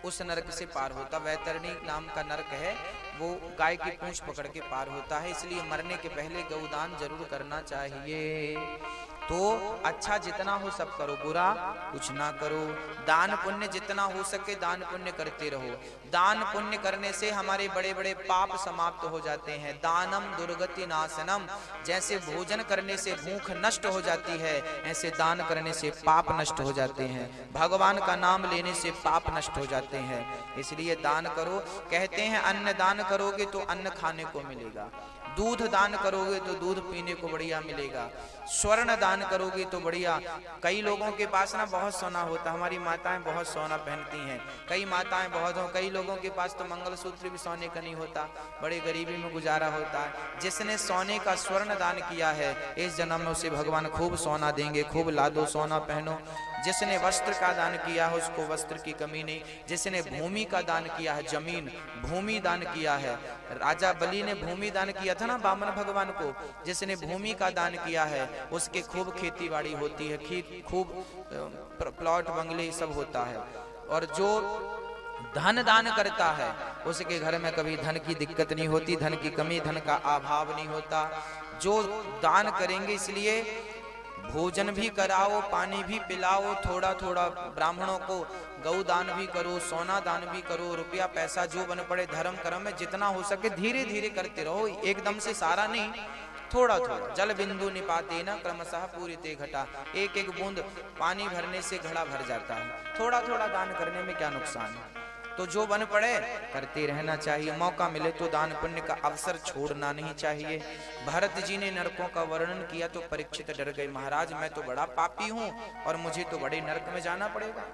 उस नरक से पार होता। वैतरणी नाम का नरक है, वो गाय की पूंछ पकड़ के पार होता है। इसलिए मरने के पहले गौदान जरूर करना चाहिए। तो अच्छा जितना हो सब करो, बुरा कुछ ना करो। दान पुण्य जितना हो सके दान पुण्य करते रहो। दान पुण्य करने से हमारे बड़े बड़े पाप समाप्त हो जाते हैं। दानम दुर्गति नाशनम, जैसे भोजन करने से भूख नष्ट हो जाती है, ऐसे दान करने से पाप नष्ट हो जाते हैं। भगवान का नाम लेने से पाप नष्ट हो जाते हैं। इसलिए दान करो। कहते हैं अन्न दान करोगे तो अन्न खाने को मिलेगा, दूध दान करोगे तो दूध पीने को बढ़िया मिलेगा, स्वर्ण दान करोगे तो बढ़िया। कई लोगों के पास ना बहुत सोना होता, हमारी माताएं बहुत सोना पहनती हैं, कई माताएं बहुत हो, कई लोगों के पास तो मंगलसूत्र भी सोने का नहीं होता, बड़े गरीबी में गुजारा होता है। जिसने सोने का स्वर्ण दान किया है, इस जन्म में उसे भगवान खूब सोना देंगे, खूब लादो सोना पहनो। जिसने वस्त्र का दान किया है उसको वस्त्र की कमी नहीं। जिसने भूमि का दान किया है, जमीन भूमि दान किया है, राजा बलि ने भूमि दान किया था ना वामन भगवान को, जिसने भूमि का दान किया है उसके खूब खेती बाड़ी होती है, खूब प्लॉट बंगले सब होता है। और जो धन दान करता है उसके घर में कभी धन की दिक्कत नहीं होती, धन की कमी, धन का अभाव नहीं होता। जो दान करेंगे, इसलिए भोजन भी कराओ, पानी भी पिलाओ, थोड़ा थोड़ा ब्राह्मणों को गौ दान भी करो, सोना दान भी करो, रुपया पैसा जो बन पड़े धर्म कर्म में जितना हो सके धीरे धीरे करते रहो, एकदम से सारा नहीं, थोड़ा थोड़ा। जल बिंदु निपाते न क्रमशः पूरिते घटा, एक एक बूंद पानी भरने से घड़ा भर जाता है। थोड़ा थोड़ा दान करने में क्या नुकसान है। तो जो बन पड़े करते रहना चाहिए। मौका मिले तो दान पुण्य का अवसर छोड़ना नहीं चाहिए। भरत जी ने नरकों का वर्णन किया तो परीक्षित डर गए, महाराज मैं तो बड़ा पापी हूं और मुझे तो बड़े नरक में जाना पड़ेगा,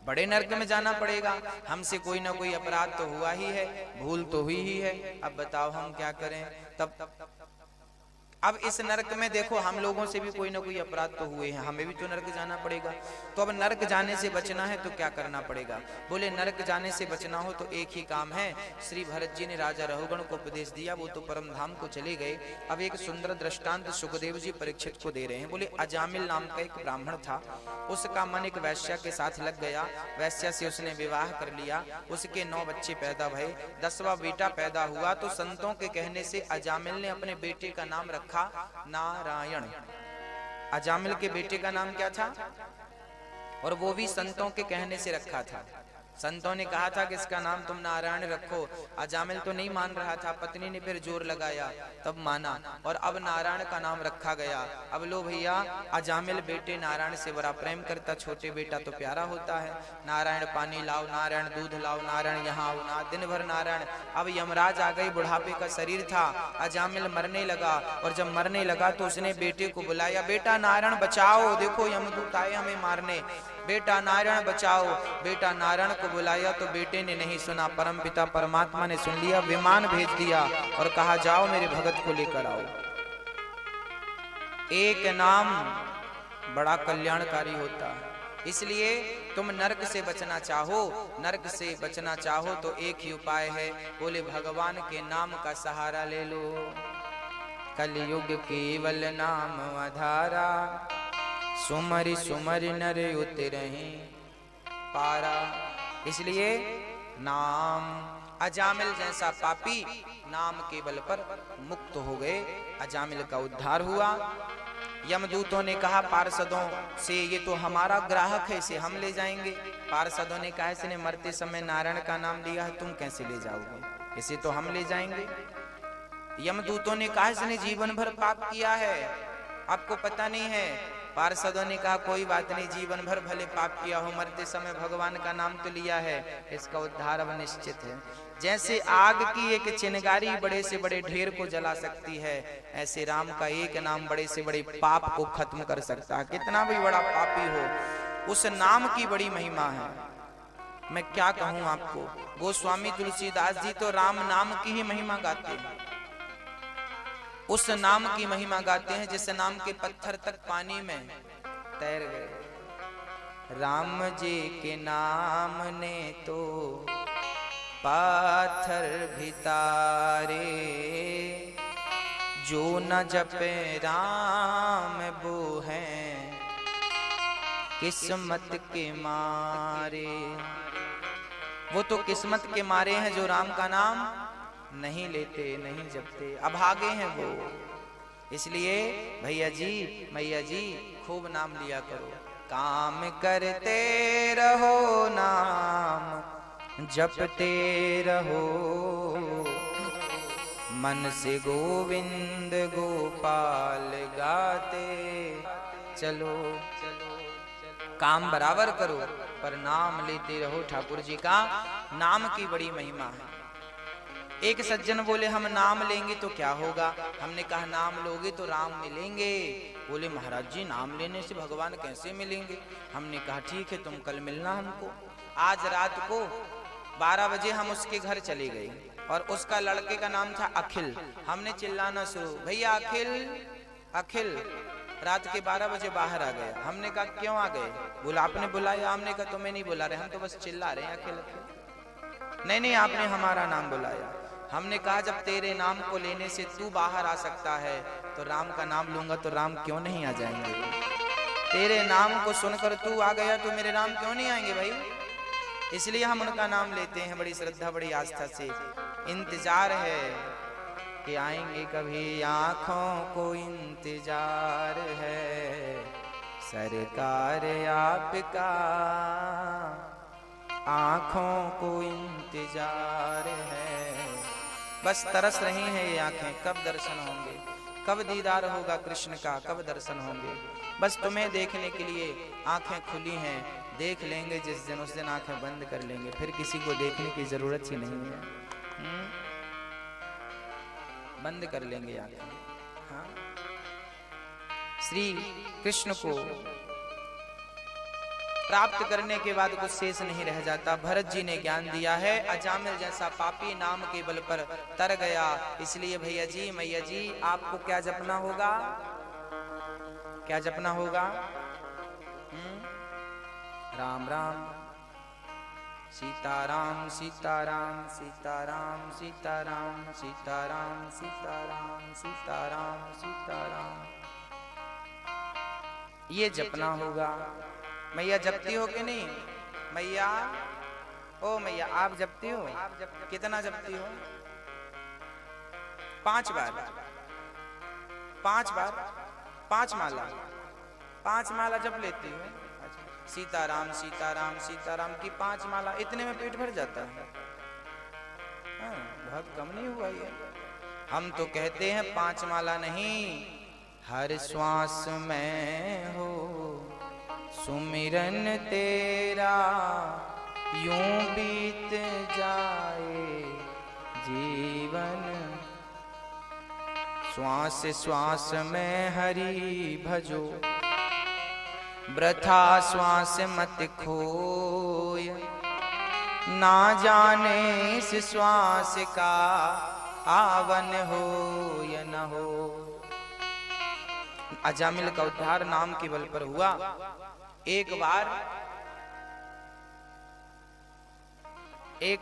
बड़े नरक में जाना पड़ेगा। हमसे कोई ना कोई अपराध तो हुआ ही है, भूल तो हुई ही है, अब बताओ हम क्या करें। तब अब इस नरक में देखो हम लोगों से भी कोई ना कोई अपराध तो हुए हैं, हमें भी तो नरक जाना पड़ेगा। तो अब नरक जाने से बचना है तो क्या करना पड़ेगा। बोले नरक जाने से बचना हो तो एक ही काम है। श्री भरत जी ने राजा रहुगण को उपदेश दिया, वो तो परम धाम को चले गए। अब एक सुंदर दृष्टांत सुखदेव जी परीक्षित को दे रहे हैं। बोले अजामिल नाम का एक ब्राह्मण था, उसका मन एक वैश्या के साथ लग गया, वैश्या से उसने विवाह कर लिया, उसके 9 बच्चे पैदा भये, 10वां बेटा पैदा हुआ तो संतों के कहने से अजामिल ने अपने बेटे का नाम रखा नारायण। अजामिल के बेटे का नाम क्या था, और वो भी संतों के कहने से रखा था। संतों ने कहा था कि इसका नाम तुम नारायण रखो। अजामिल तो नहीं मान रहा था, पत्नी ने फिर जोर लगाया तब माना, और अब नारायण का नाम रखा गया। अब लो भैया, अजामिल बेटे नारायण से बड़ा प्रेम करता, छोटे बेटा तो प्यारा होता है। नारायण पानी लाओ, नारायण दूध लाओ, नारायण यहाँ आओ ना, दिन भर नारायण। अब यमराज आ गई, बुढ़ापे का शरीर था, अजामिल मरने लगा, और जब मरने लगा तो उसने बेटे को बुलाया, बेटा नारायण बचाओ, देखो यमदूत आए हमें मारने, बेटा नारायण बचाओ। बेटा नारायण को बुलाया तो बेटे ने नहीं सुना, परमपिता परमात्मा ने सुन लिया, विमान भेज दिया और कहा जाओ मेरे भगत को लेकर आओ। एक नाम बड़ा कल्याणकारी होता है। इसलिए तुम नरक से बचना चाहो, नरक से बचना चाहो तो एक ही उपाय है, बोले भगवान के नाम का सहारा ले लो। कलयुग केवल नाम आधारा, सुमरि सुमरि नर उतरहि पारा। इसलिए नाम, अजामिल जैसा पापी नाम के बल पर मुक्त हो गए, अजामिल का उद्धार हुआ। यमदूतों ने कहा पार्षदों से, ये तो हमारा ग्राहक है, इसे हम ले जाएंगे। पार्षदों ने कहा इसने मरते समय नारायण का नाम लिया है, तुम कैसे ले जाओगे, इसे तो हम ले जाएंगे। यमदूतों ने कहा इसने जीवन भर पाप किया है, आपको पता नहीं है। पार्षदों ने कहा कोई बात नहीं, जीवन भर भले पाप किया हो, मरते समय भगवान का नाम तो लिया है, इसका उद्धार अब निश्चित है। जैसे आग की एक चिंगारी बड़े से बड़े ढेर को जला सकती है, ऐसे राम का एक नाम बड़े से बड़े पाप को खत्म कर सकता है। कितना भी बड़ा पापी हो, उस नाम की बड़ी महिमा है। मैं क्या कहूं आपको, गोस्वामी तुलसीदास जी तो राम नाम की ही महिमा गाते हैं, उस नाम की महिमा गाते हैं जिस नाम के पत्थर तक पानी में तैर गए। राम जी के नाम ने तो पाथर भी तारे, जो न जपे राम वो हैं किस्मत के मारे। वो तो किस्मत के मारे हैं जो राम का नाम नहीं लेते, नहीं जपते, अभागे हैं वो। इसलिए भैया जी मैया जी खूब नाम लिया करो, काम करते रहो, नाम जपते रहो, मन से गोविंद गोपाल गाते चलो। काम बराबर करो पर नाम लेते रहो। ठाकुर जी का नाम की बड़ी महिमा है। एक सज्जन बोले हम नाम लेंगे तो क्या होगा? हमने कहा नाम लोगे तो राम मिलेंगे। बोले महाराज जी नाम लेने से भगवान कैसे मिलेंगे? हमने कहा ठीक है तुम कल मिलना हमको। आज रात को 12 बजे हम उसके घर चले गए और उसका लड़के का नाम था अखिल। हमने चिल्लाना शुरू, भैया अखिल अखिल। रात के 12 बजे बाहर आ गया। हमने कहा क्यों आ गए? बोला आपने बुलाया। हमने कहा तुम्हें नहीं बुला रहे, हम तो बस चिल्ला रहे हैं अखिल अखिल। नहीं नहीं आपने हमारा नाम बुलाया। हमने कहा जब तेरे नाम को लेने से तू बाहर आ सकता है तो राम का नाम लूंगा तो राम क्यों नहीं आ जाएंगे? तेरे नाम को सुनकर तू आ गया तो मेरे नाम क्यों नहीं आएंगे भाई? इसलिए हम उनका नाम लेते हैं बड़ी श्रद्धा बड़ी आस्था से। इंतजार है कि आएंगे कभी, आंखों को इंतजार है सरकार आपका, आंखों को इंतजार है। बस तरस रही हैं ये आंखें, कब दर्शन होंगे, कब दीदार होगा कृष्ण का, कब दर्शन होंगे। बस तुम्हें देखने के लिए आंखें खुली हैं, देख लेंगे जिस दिन, उस दिन आंखें बंद कर लेंगे, फिर किसी को देखने की जरूरत ही नहीं है। बंद कर लेंगे आंखें। हाँ? श्री कृष्ण को प्राप्त करने के बाद कुछ शेष नहीं रह जाता। भरत जी ने ज्ञान दिया है, अजामिल जैसा पापी नाम के बल पर तर गया। इसलिए भैया जी मैया जी आपको क्या जपना होगा? क्या जपना होगा? राम राम सीताराम सीताराम सीताराम सीताराम सीताराम सीताराम सीताराम सीताराम, ये जपना होगा। मैया जपती हो कि नहीं? मैया ओ मैया आप जपती हो? कितना जपती हो? 5 बार 5 बार 5 माला 5 माला जप लेती हो? सीताराम सीताराम सीताराम की 5 माला, इतने में पेट भर जाता है। हाँ, बहुत कम नहीं हुआ ये। हम तो कहते हैं 5 माला नहीं, हर श्वास में हो सुमिरन तेरा, यूं बीत जाए जीवन, श्वास श्वास में हरि भजो, वृथा श्वास मत खोय, ना जाने इस श्वास का आवन हो या न हो। अजामिल का उद्धार नाम के बल पर हुआ। एक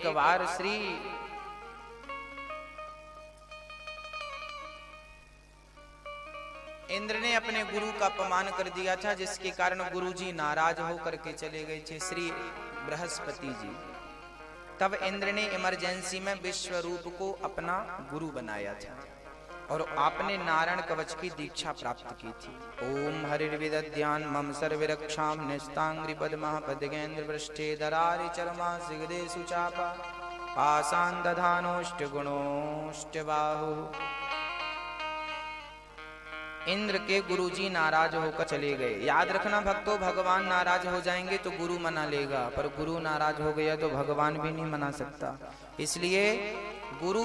बार श्री इंद्र ने अपने गुरु का अपमान कर दिया था, जिसके कारण गुरुजी नाराज होकर के चले गए थे श्री बृहस्पति जी। तब इंद्र ने इमरजेंसी में विश्वरूप को अपना गुरु बनाया था और आपने नारायण कवच की दीक्षा प्राप्त की थी। ओम हरिर्विदध्यान मम सर्वरक्षाम निस्तांग्रि पद्मः पद्गेन्द्र पृष्ठे दरारि चरमा सिगदेषु चापा पाषाण दधानोष्ट गुणोष्ट बाहु। इंद्र के गुरुजी नाराज होकर चले गए। याद रखना भक्तों, भगवान नाराज हो जाएंगे तो गुरु मना लेगा, पर गुरु नाराज हो गया तो भगवान भी नहीं मना सकता। इसलिए गुरु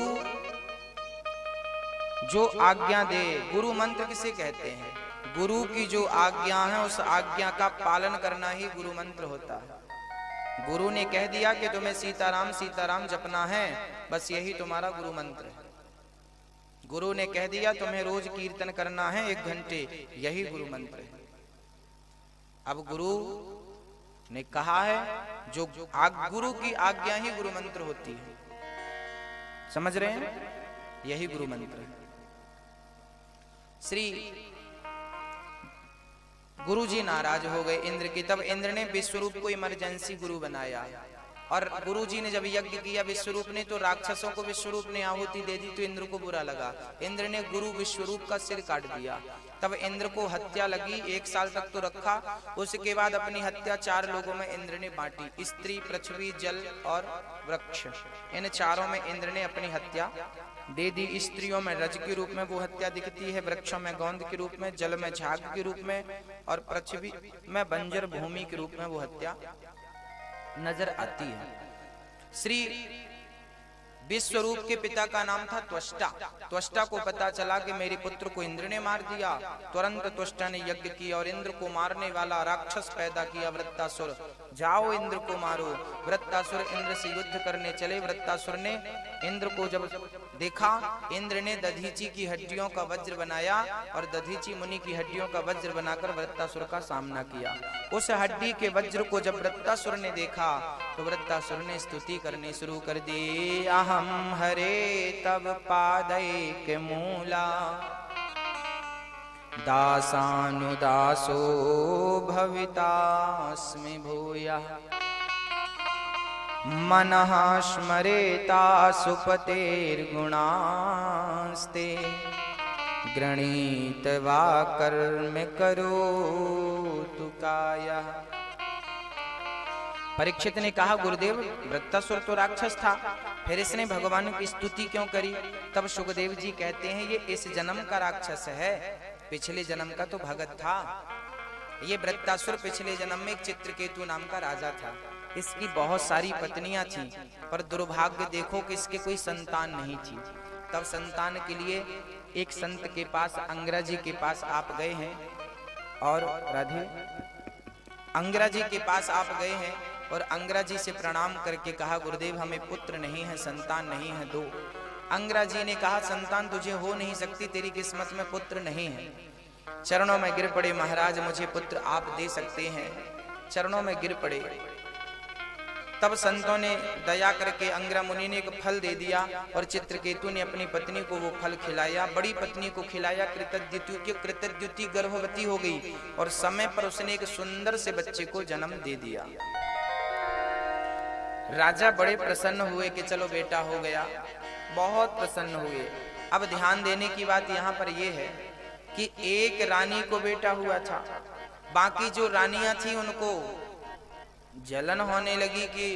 जो आज्ञा दे, गुरु मंत्र किसे कहते हैं? गुरु की जो आज्ञा है उस आज्ञा का पालन करना ही गुरु मंत्र होता है। गुरु ने कह दिया कि तुम्हें सीताराम सीताराम जपना है, बस यही तुम्हारा गुरु मंत्र है। गुरु ने कह दिया तुम्हें रोज कीर्तन करना है 1 घंटे, यही गुरु मंत्र है। अब गुरु ने कहा है, जो गुरु की आज्ञा ही गुरु मंत्र होती है। समझ रहे हैं? यही गुरु मंत्र है। श्री गुरु जी नाराज हो गए इंद्र की। तब इंद्र ने विश्वरूप को इमरजेंसी गुरु बनाया, और गुरु जी ने जब यज्ञ किया विश्वरूप ने, तो राक्षसों को विश्वरूप ने आहुति दे दी, तो इंद्र को बुरा लगा। इंद्र ने गुरु विश्वरूप का सिर काट दिया। तब इंद्र को हत्या लगी, 1 साल तक तो रखा। उसके बाद अपनी हत्या 4 लोगों में इंद्र ने बांटी, स्त्री, पृथ्वी, जल और वृक्ष। इन चारों में इंद्र ने अपनी हत्या दे दी। स्त्रियों में रज के रूप में वो हत्या दिखती है, वृक्षों में गोंद के रूप में, जल में झाग के रूप में, और पृथ्वी में बंजर भूमि के रूप में वो हत्या नजर आती है। श्री विश्वरूप के पिता का नाम था त्वष्टा। त्वष्टा को पता चला कि मेरे पुत्र को इंद्र ने मार दिया। तुरंत त्वष्टा ने यज्ञ किया और इंद्र को मारने वाला राक्षस पैदा किया, वृत्तासुर। जाओ इंद्र को मारो। वृत्तासुर इंद्र से युद्ध करने चले। वृत्तासुर ने इंद्र को जब देखा, इंद्र ने दधीची की हड्डियों का वज्र बनाया और दधीची मुनि की हड्डियों का वज्र बनाकर वृत्तासुर का सामना किया। उस हड्डी के वज्र को जब वृत्तासुर ने देखा, तो वृत्तासुर ने स्तुति करनी शुरू कर दी। अहम हरे तब पादैक मूला, दासानुदासो भवितास्मि भूयः। मनः स्मरेता सुपतेर्गुणास्ते, गृणीत्वा कर्म करोतु कायः। परीक्षित ने कहा, गुरुदेव वृत्तासुर तो राक्षस था, फिर इसने भगवान की स्तुति क्यों करी? तब सुखदेव जी कहते हैं, ये इस जन्म का राक्षस है, पिछले जन्म का तो भगत था। ये वृत्तासुर पिछले जन्म में एक चित्रकेतु नाम का राजा था। इसकी बहुत सारी पत्नियां थीं, पर दुर्भाग्य देखो कि इसके कोई संतान नहीं थी। तब संतान के लिए एक संत के पास, अंगरा जी के पास आप गए हैं, और राधे अंगरा जी के पास आप गए हैं और अंगरा जी से प्रणाम करके कहा, गुरुदेव हमें पुत्र नहीं है, संतान नहीं है, दो। अंगरा जी ने कहा, संतान तुझे हो नहीं सकती, तेरी किस्मत में पुत्र नहीं है। चरणों में गिर पड़े, महाराज मुझे पुत्र आप दे सकते हैं। चरणों में गिर पड़े। तब संतों ने दया करके अंगरा मुनि ने एक फल दे दिया, और चित्रकेतु ने अपनी पत्नी को वो फल खिलाया, बड़ी पत्नी को खिलाया। कृतद्युति गर्भवती हो गई और समय पर उसने एक सुंदर से बच्चे को जन्म दे दिया। राजा बड़े प्रसन्न हुए कि चलो बेटा हो गया, बहुत प्रसन्न हुए। अब ध्यान देने की बात यहाँ पर यह है कि एक रानी को बेटा हुआ था, बाकी जो रानियां थी उनको जलन होने लगी कि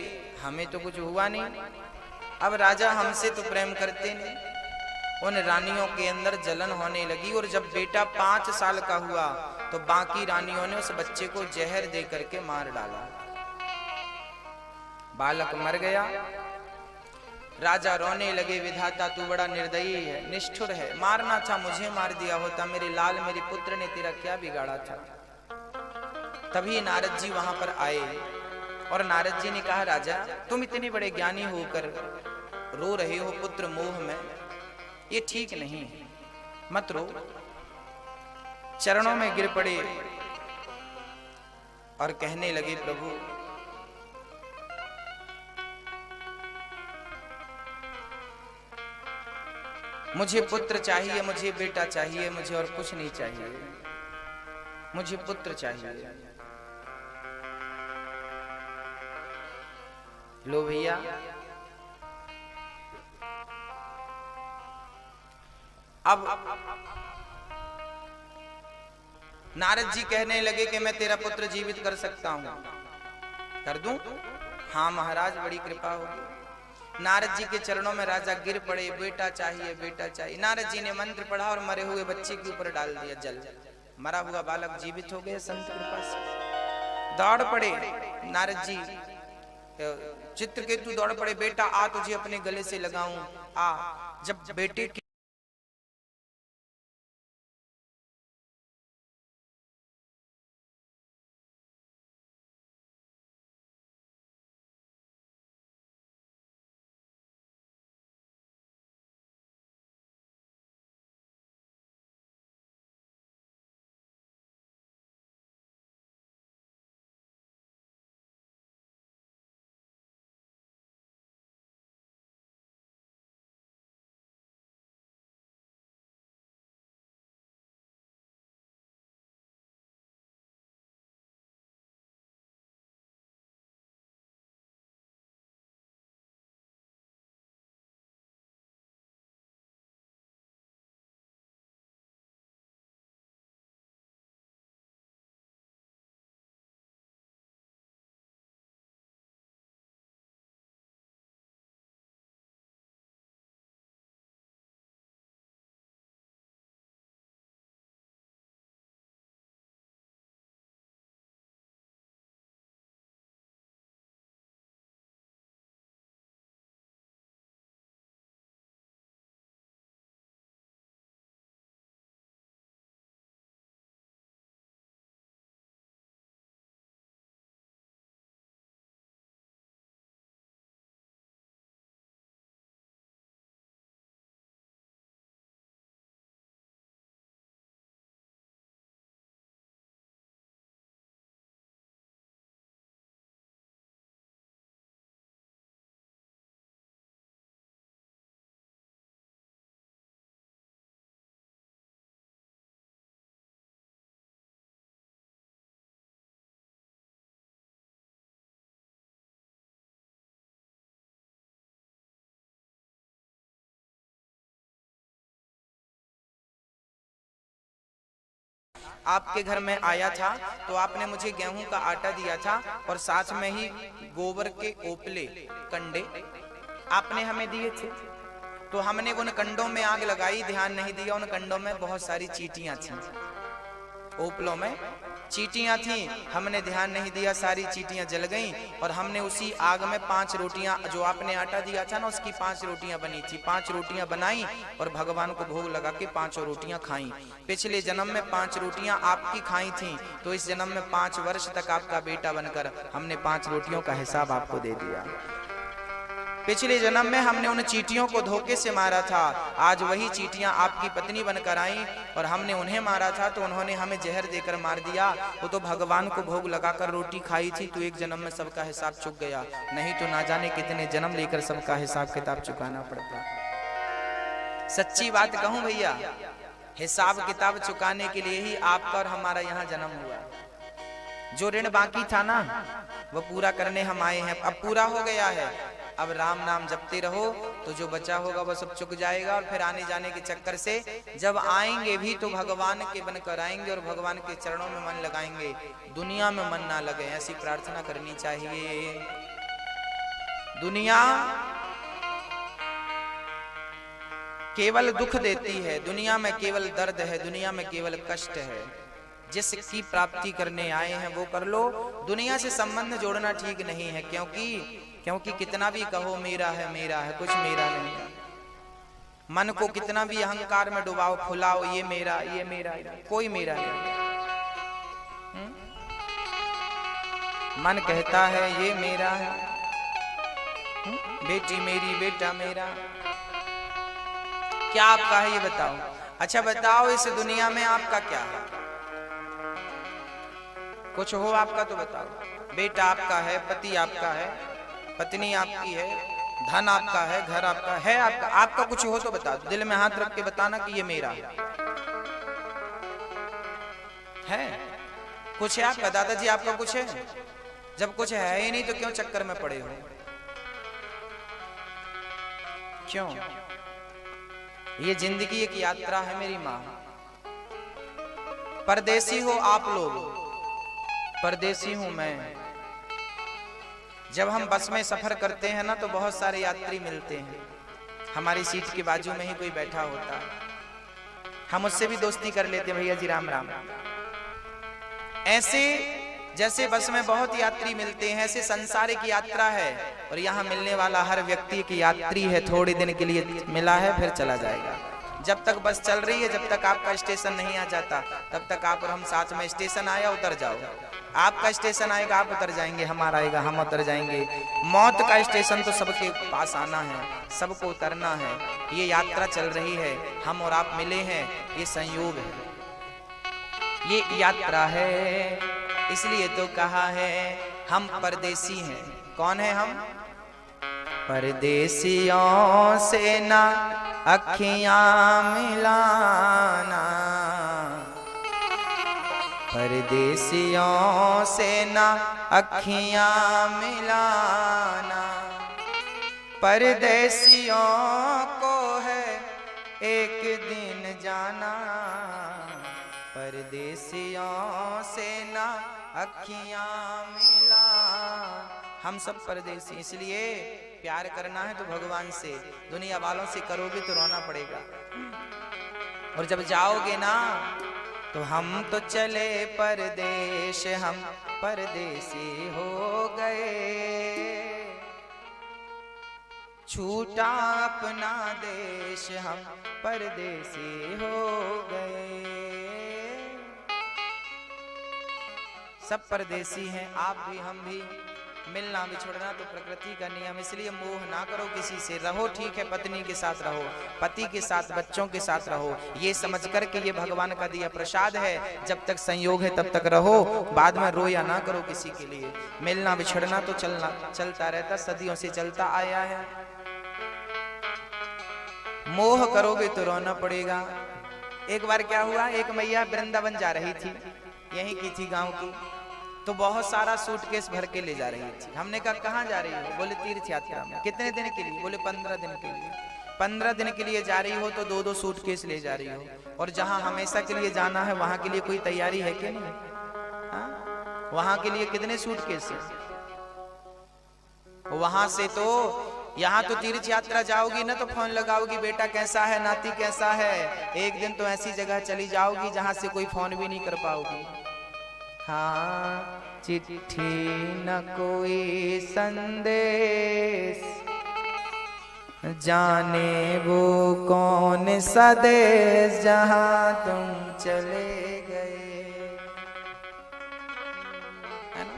हमें तो कुछ हुआ नहीं। अब राजा हमसे तो प्रेम करते नहीं, उन रानियों के अंदर जलन होने लगी। और जब बेटा 5 साल का हुआ तो बाकी रानियों ने उस बच्चे को जहर दे करके मार डाला। बालक मर गया। राजा रोने लगे, विधाता तू बड़ा निर्दयी है, निष्ठुर है, मारना था मुझे मार दिया होता, मेरे लाल मेरे पुत्र ने तेरा क्या बिगाड़ा था। तभी नारद जी वहां पर आए और नारद जी ने कहा, राजा तुम इतने बड़े ज्ञानी होकर रो रहे हो पुत्र मोह में, ये ठीक नहीं, मत रो। चरणों में गिर पड़े और कहने लगे, प्रभु मुझे पुत्र चाहिए, मुझे बेटा चाहिए, मुझे और कुछ नहीं चाहिए, मुझे पुत्र चाहिए। लो भैया, अब नारद जी कहने लगे कि मैं तेरा पुत्र जीवित कर सकता हूं, कर दूं? हाँ महाराज, बड़ी कृपा होगी। नारद जी के चरणों में राजा गिर पड़े, बेटा चाहिए, बेटा चाहिए। नारद जी ने मंत्र पढ़ा और मरे हुए बच्चे के ऊपर डाल दिया जल। मरा हुआ बालक जीवित हो गया संत कृपा से। दौड़ पड़े नारद जी, चित्रकेतु दौड़ पड़े, बेटा आ तुझे अपने गले से लगाऊं, आ। जब बेटे की आपके घर में आया था तो आपने मुझे गेहूं का आटा दिया था और साथ में ही गोबर के ओपले कंडे आपने हमें दिए थे। तो हमने उन कंडों में आग लगाई, ध्यान नहीं दिया, उन कंडों में बहुत सारी चींटियां थीं, ओपलों में चींटियां थीं, हमने ध्यान नहीं दिया, सारी चींटियां जल गईं और हमने उसी आग में 5 रोटियां, जो आपने आटा दिया था ना उसकी 5 रोटियां बनी थी, 5 रोटियां बनाई और भगवान को भोग लगा के 5 रोटियां खाई। पिछले जन्म में 5 रोटियां आपकी खाई थी, तो इस जन्म में 5 वर्ष तक आपका बेटा बनकर हमने 5 रोटियों का हिसाब आपको दे दिया। पिछले जन्म में हमने उन चींटियों को धोखे से मारा था, आज वही चींटियां आपकी पत्नी बनकर आईं और हमने उन्हें मारा था तो उन्होंने हमें जहर देकर मार दिया। वो तो भगवान को भोग लगाकर रोटी खाई थी, तो एक जन्म में सबका हिसाब चुक गया, नहीं तो ना जाने कितने जन्म लेकर सबका हिसाब किताब चुकाना पड़ता। सच्ची बात कहूं भैया, हिसाब किताब चुकाने के लिए ही आपका और हमारा यहाँ जन्म हुआ। जो ऋण बाकी था ना वो पूरा करने हम आए हैं, अब पूरा हो गया है। अब राम नाम जपते रहो तो जो बचा होगा वो सब चुक जाएगा और फिर आने जाने के चक्कर से जब आएंगे भी तो भगवान के बनकर आएंगे और भगवान के चरणों में मन लगाएंगे, दुनिया में मन ना लगे, ऐसी प्रार्थना करनी चाहिए। दुनिया केवल दुख देती है, दुनिया में केवल दर्द है, दुनिया में केवल कष्ट है। जिसकी प्राप्ति करने आए हैं वो कर लो, दुनिया से संबंध जोड़ना ठीक नहीं है, क्योंकि कितना भी कहो मेरा है कुछ मेरा नहीं है। मन को कितना भी अहंकार में डुबाओ, फुलाओ, ये मेरा कोई मेरा नहीं। मन कहता है ये मेरा है, बेटी मेरी, बेटा मेरा। क्या आपका है ये बताओ? अच्छा बताओ, इस दुनिया में आपका क्या है? कुछ हो आपका तो बताओ। बेटा आपका है, पति आपका है, पत्नी आपकी है, धन आपका है, घर आपका है, आपका कुछ हो तो बता दो, दिल में हाथ रख के बताना कि ये मेरा है। कुछ है आपका? दादाजी आपका कुछ है? जब कुछ है ही नहीं तो क्यों चक्कर में पड़े हो? क्यों? ये जिंदगी एक यात्रा है मेरी माँ। परदेसी हो आप लोग, परदेसी हूं मैं। जब हम बस में सफर करते हैं ना तो बहुत सारे यात्री मिलते हैं, हमारी सीट के बाजू में ही कोई बैठा होता है, हम उससे भी दोस्ती कर लेते हैं, भैया जी राम राम। ऐसे जैसे बस में बहुत यात्री मिलते हैं, ऐसे संसारिक यात्रा है और यहाँ मिलने वाला हर व्यक्ति की यात्री है, थोड़े दिन के लिए मिला है फिर चला जाएगा। जब तक बस चल रही है, जब तक आपका स्टेशन नहीं आ जाता तब तक आप और हम साथ में, स्टेशन आया उतर जाओ, आपका स्टेशन आएगा आप उतर जाएंगे, हमारा आएगा हम उतर जाएंगे। मौत का स्टेशन तो सबके पास आना है, सबको उतरना है। ये यात्रा चल रही है, हम और आप मिले हैं, ये संयोग है, ये यात्रा है, इसलिए तो कहा है हम परदेसी हैं। कौन है हम? परदेसियों से ना अखियां मिलाना, परदेसियों से ना अखियां मिलाना, परदेसियों को है एक दिन जाना, परदेसियों से ना अखियां मिला। हम सब परदेसी, इसलिए प्यार करना है तो भगवान से, दुनिया वालों से करोगे तो रोना पड़ेगा। और जब जाओगे ना तो हम तो चले परदेश, हम परदेसी हो गए, छूटा अपना देश, हम परदेसी हो गए। सब परदेसी हैं, आप भी हम भी। मिलना बिछड़ना तो प्रकृति का नियम, इसलिए मोह ना करो किसी से। रहो ठीक है, पत्नी के साथ रहो, पति के साथ, बच्चों के साथ रहो, ये समझ कर के ये भगवान का दिया प्रसाद है। जब तक संयोग है तब तक रहो, बाद में रोया ना करो किसी के लिए। मिलना बिछड़ना तो चलता रहता, सदियों से चलता आया है। मोह करोगे तो रोना पड़ेगा। एक बार क्या हुआ, एक मैया वृंदावन जा रही थी, यहीं की थी गांव की, तो बहुत सारा सूटकेस भर के ले जा रही थी। हमने कहा कहाँ जा रही हो? बोले तीर्थ यात्रा में। कितने दिन के लिए? बोले 15 दिन के लिए। 15 दिन के लिए जा रही हो तो 2-2 सूटकेस ले जा रही हो, और जहां हमेशा के लिए जाना है वहां के लिए कोई तैयारी है कि नहीं? हाँ? वहां के लिए कितने सूटकेस हैं? वहां से तो यहाँ तो तीर्थ यात्रा जाओगी ना तो फोन लगाओगी, बेटा कैसा है, नाती कैसा है। एक दिन तो ऐसी जगह चली जाओगी जहां से कोई फोन भी नहीं कर पाओगी। हाँ, चिट्ठी न कोई संदेश, जाने वो कौन सा देश जहां तुम चले गए। है ना?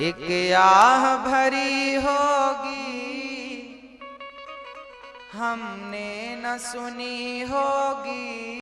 एक आह भरी होगी हमने न सुनी होगी।